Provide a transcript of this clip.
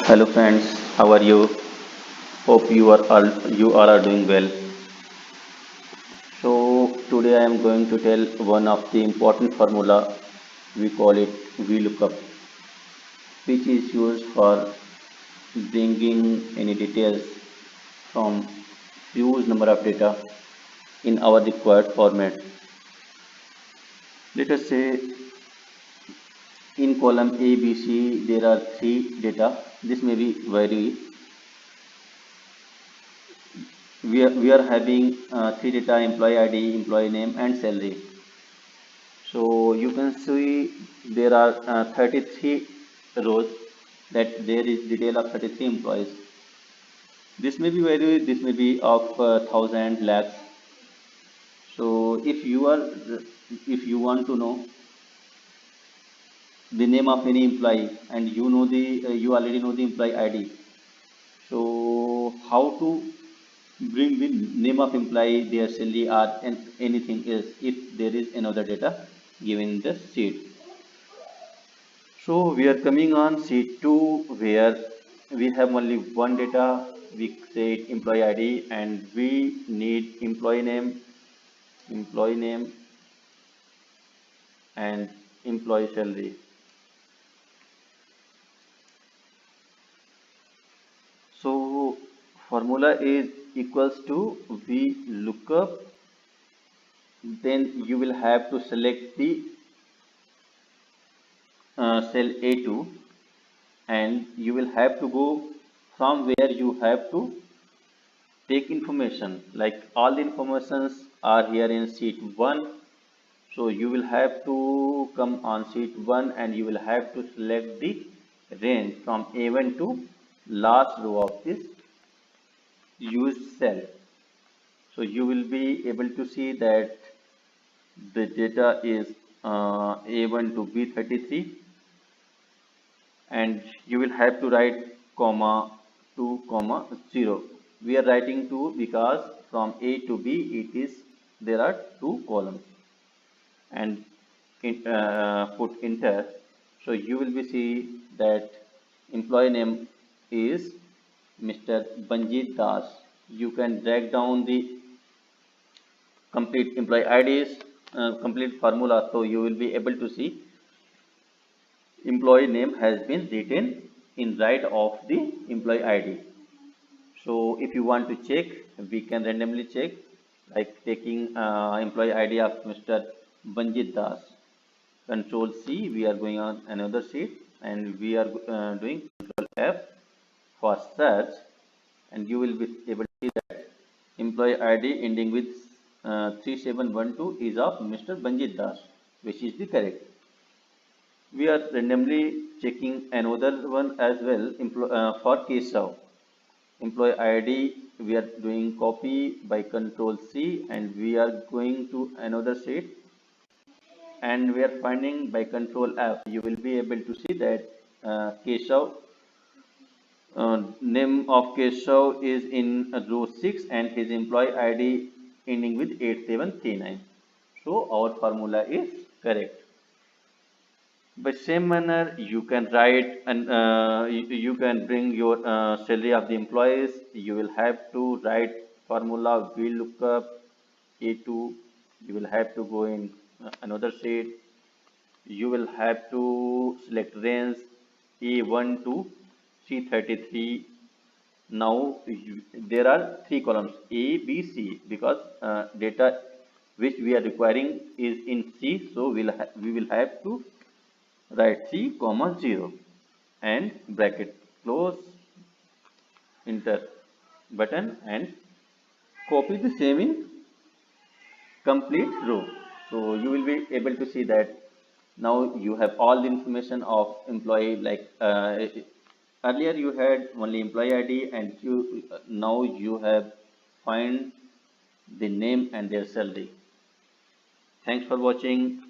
Hello friends, how are you? Hope you all are doing well. So today I am going to tell one of the important formula. We call it VLOOKUP, which is used for bringing any details from huge number of data in our required format. Let us say in column A, B, C there are three data. This may be vary. We are having three data: employee ID, employee name, and salary. So you can see there are 33 rows, that there is detail of 33 employees. This may be very, this may be of thousand lakhs. So if you want to know the name of any employee, and you already know the employee ID. So how to bring the name of employee, their salary, or anything else if there is another data given in the sheet. So we are coming on sheet 2, where we have only one data. We say employee ID, and we need employee name, and employee salary. So formula is equals to V lookup. Then you will have to select the cell A2, and you will have to go from where you have to take information, like all the informations are here in sheet 1. So you will have to come on sheet 1, and you will have to select the range from A1 to last row of this used cell. So you will be able to see that the data is A1 to B33, and you will have to write comma 2 comma 0. We are writing 2 because from A to B it is there are two columns, and put enter. So you will be see that employee name is Mr. Banjit Das. You can drag down the complete employee IDs, complete formula, so you will be able to see employee name has been written in right of the employee ID. So if you want to check, we can randomly check, like taking employee ID of Mr. Banjit Das. Control C, we are going on another sheet, and we are doing Control F for search, and you will be able to see that employee ID ending with 3712 is of Mr. Banjit Das, which is the correct. We are randomly checking another one as well, for Keshav. Employee ID, we are doing copy by Control C, and we are going to another sheet, and we are finding by Control F. You will be able to see that Keshav, name of Keshav is in row 6, and his employee ID ending with 8739. So our formula is correct. By same manner, you can write, and you can bring your salary of the employees. You will have to write formula VLOOKUP A2. You will have to go in another sheet. You will have to select range A1 to C33. Now there are three columns A, B, C, because data which we are requiring is in C. So we will have to write C comma 0 and bracket close, enter button, and copy the same in complete row. So you will be able to see that now you have all the information of employee, like earlier you had only employee ID, and you now you have find the name and their salary. Thanks for watching.